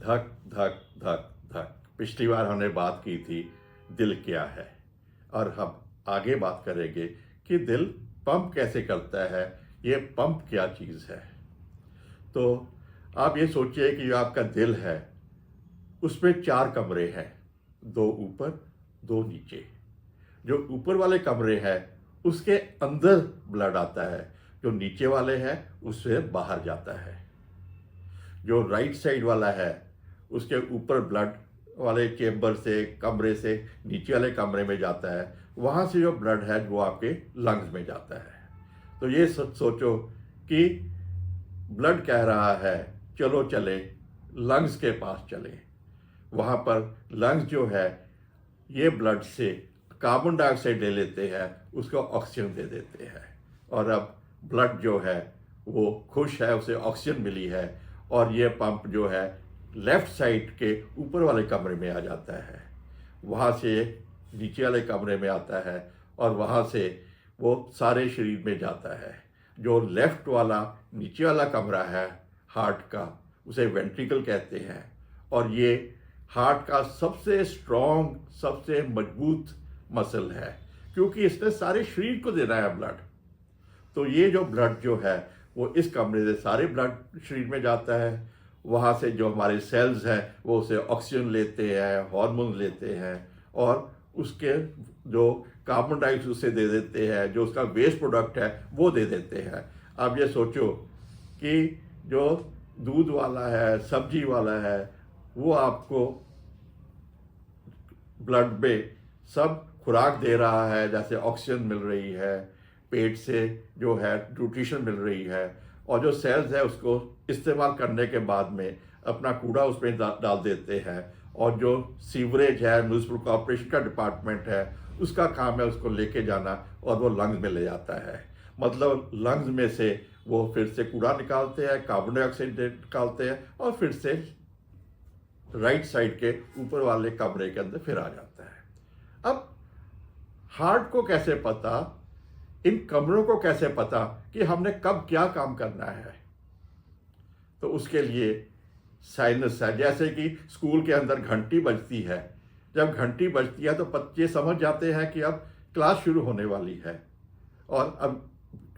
धक धक धक धक। पिछली बार हमने बात की थी दिल क्या है, और हम आगे बात करेंगे कि दिल पंप कैसे करता है। ये पंप क्या चीज़ है। तो आप ये सोचिए कि जो आपका दिल है उसमें 4 कमरे हैं, 2 ऊपर 2 नीचे। जो ऊपर वाले कमरे हैं उसके अंदर ब्लड आता है, जो नीचे वाले हैं उससे बाहर जाता है। जो राइट साइड वाला है उसके ऊपर ब्लड वाले चेम्बर से, कमरे से नीचे वाले कमरे में जाता है। वहाँ से जो ब्लड है वो आपके लंग्स में जाता है। तो ये सोचो कि ब्लड कह रहा है चलो चले लंग्स के पास चले। वहाँ पर लंग्स जो है ये ब्लड से कार्बन डाइऑक्साइड ले लेते हैं, उसको ऑक्सीजन दे देते हैं। और अब ब्लड जो है वो खुश है, उसे ऑक्सीजन मिली है, और ये पंप जो है लेफ्ट साइड के ऊपर वाले कमरे में आ जाता है। वहाँ से नीचे वाले कमरे में आता है और वहाँ से वो सारे शरीर में जाता है। जो लेफ्ट वाला नीचे वाला कमरा है हार्ट का, उसे वेंट्रिकल कहते हैं, और ये हार्ट का सबसे स्ट्रॉन्ग, सबसे मजबूत मसल है, क्योंकि इसने सारे शरीर को देना है ब्लड। तो ये जो ब्लड जो है वो इस कमरे से सारे ब्लड शरीर में जाता है। वहाँ से जो हमारे सेल्स हैं वो उसे ऑक्सीजन लेते हैं, हार्मोन लेते हैं, और उसके जो कार्बन डाइऑक्साइड उसे दे देते हैं, जो उसका वेस्ट प्रोडक्ट है वो दे देते हैं। अब ये सोचो कि जो दूध वाला है, सब्जी वाला है, वो आपको ब्लड में सब खुराक दे रहा है, जैसे ऑक्सीजन मिल रही है, पेट से जो है न्यूट्रिशन मिल रही है, और जो सेल्स है उसको इस्तेमाल करने के बाद में अपना कूड़ा उसमें डाल देते हैं। और जो सीवरेज है, म्यूनिसिपल कॉर्पोरेशन का डिपार्टमेंट है, उसका काम है उसको लेके जाना, और वो लंग्स में ले जाता है। मतलब लंग्स में से वो फिर से कूड़ा निकालते हैं, कार्बन डाइऑक्साइड निकालते हैं, और फिर से राइट साइड के ऊपर वाले कमरे के अंदर फिर आ जाता है। अब हार्ट को कैसे पता, इन कमरों को कैसे पता कि हमने कब क्या काम करना है। तो उसके लिए साइनस है। जैसे कि स्कूल के अंदर घंटी बजती है, जब घंटी बजती है तो बच्चे समझ जाते हैं कि अब क्लास शुरू होने वाली है, और अब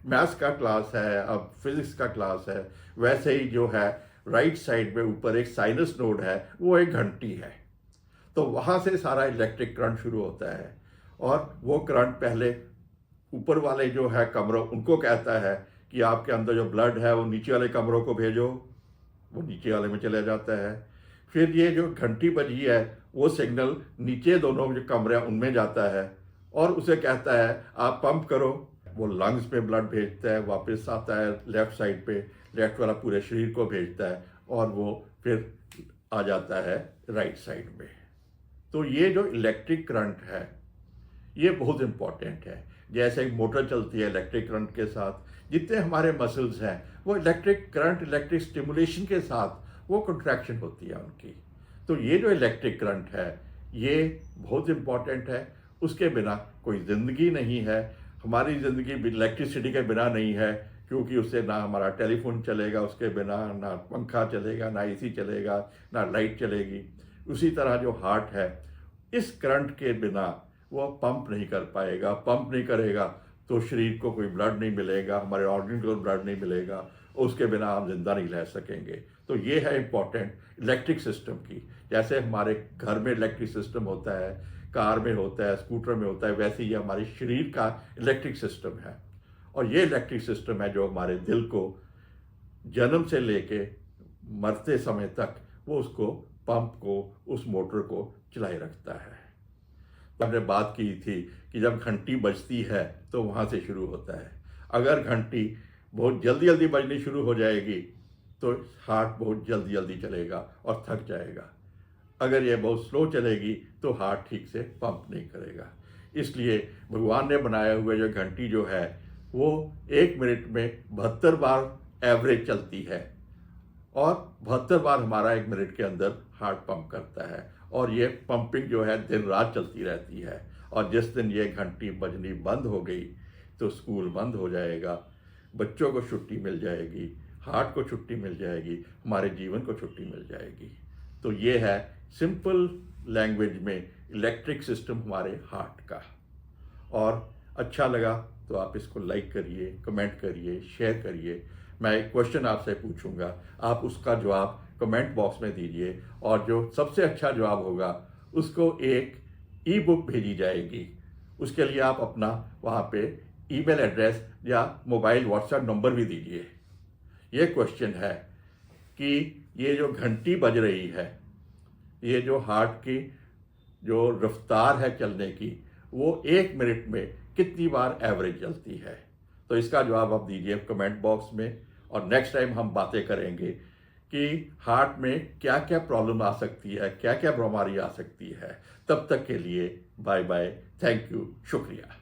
मैथ्स का क्लास है, अब फिजिक्स का क्लास है। वैसे ही जो है राइट साइड में ऊपर एक साइनस नोड है, वो एक घंटी है। तो वहाँ से सारा इलेक्ट्रिक करंट शुरू होता है, और वो करंट पहले ऊपर वाले जो है कमरों उनको कहता है कि आपके अंदर जो ब्लड है वो नीचे वाले कमरों को भेजो, वो नीचे वाले में चला जाता है। फिर ये जो घंटी बजी है वो सिग्नल नीचे दोनों जो कमरे हैं उनमें जाता है, और उसे कहता है आप पंप करो। वो लंग्स पे ब्लड भेजता है, वापस आता है लेफ्ट साइड पे, लेफ्ट वाला पूरे शरीर को भेजता है, और वो फिर आ जाता है राइट साइड में। तो ये जो इलेक्ट्रिक करंट है ये बहुत इंपॉर्टेंट है। जैसे एक मोटर चलती है इलेक्ट्रिक करंट के साथ, जितने हमारे मसल्स हैं वो इलेक्ट्रिक करंट, इलेक्ट्रिक स्टिमुलेशन के साथ वो कंट्रैक्शन होती है उनकी। तो ये जो इलेक्ट्रिक करंट है ये बहुत इंपॉर्टेंट है। उसके बिना कोई ज़िंदगी नहीं है। हमारी ज़िंदगी इलेक्ट्रिसिटी के बिना नहीं है, क्योंकि उससे ना हमारा टेलीफोन चलेगा, उसके बिना ना पंखा चलेगा, ना एसी चलेगा, ना लाइट चलेगी। उसी तरह जो हार्ट है इस करंट के बिना वो पंप नहीं कर पाएगा। पंप नहीं करेगा तो शरीर को कोई ब्लड नहीं मिलेगा, हमारे ऑर्गन को ब्लड नहीं मिलेगा, और उसके बिना हम जिंदा नहीं रह सकेंगे। तो ये है इम्पॉर्टेंट इलेक्ट्रिक सिस्टम की। जैसे हमारे घर में इलेक्ट्रिक सिस्टम होता है, कार में होता है, स्कूटर में होता है, वैसे ही हमारे शरीर का इलेक्ट्रिक सिस्टम है। और ये इलेक्ट्रिक सिस्टम है जो हमारे दिल को जन्म से लेके मरते समय तक वो उसको पंप को, उस मोटर को चलाए रखता है। हमने बात की थी कि जब घंटी बजती है तो वहाँ से शुरू होता है। अगर घंटी बहुत जल्दी जल्दी बजनी शुरू हो जाएगी तो हार्ट बहुत जल्दी जल्दी चलेगा और थक जाएगा। अगर ये बहुत स्लो चलेगी तो हार्ट ठीक से पंप नहीं करेगा। इसलिए भगवान ने बनाए हुए जो घंटी जो है वो 1 मिनट में 72 बार एवरेज चलती है, और 72 बार हमारा 1 मिनट के अंदर हार्ट पंप करता है। और ये पंपिंग जो है दिन रात चलती रहती है। और जिस दिन ये घंटी बजनी बंद हो गई तो स्कूल बंद हो जाएगा, बच्चों को छुट्टी मिल जाएगी, हार्ट को छुट्टी मिल जाएगी, हमारे जीवन को छुट्टी मिल जाएगी। तो ये है सिंपल लैंग्वेज में इलेक्ट्रिक सिस्टम हमारे हार्ट का। और अच्छा लगा तो आप इसको लाइक करिए, कमेंट करिए, शेयर करिए। मैं एक क्वेश्चन आपसे पूछूंगा, आप उसका जवाब कमेंट बॉक्स में दीजिए, और जो सबसे अच्छा जवाब होगा उसको एक ई बुक भेजी जाएगी। उसके लिए आप अपना वहाँ पे ईमेल एड्रेस या मोबाइल व्हाट्सएप नंबर भी दीजिए। ये क्वेश्चन है कि ये जो घंटी बज रही है, ये जो हार्ट की जो रफ्तार है चलने की, वो 1 मिनट में कितनी बार एवरेज चलती है? तो इसका जवाब आप दीजिए कमेंट बॉक्स में। और नेक्स्ट टाइम हम बातें करेंगे कि हार्ट में क्या क्या प्रॉब्लम आ सकती है, क्या क्या बीमारी आ सकती है। तब तक के लिए बाय बाय, थैंक यू, शुक्रिया।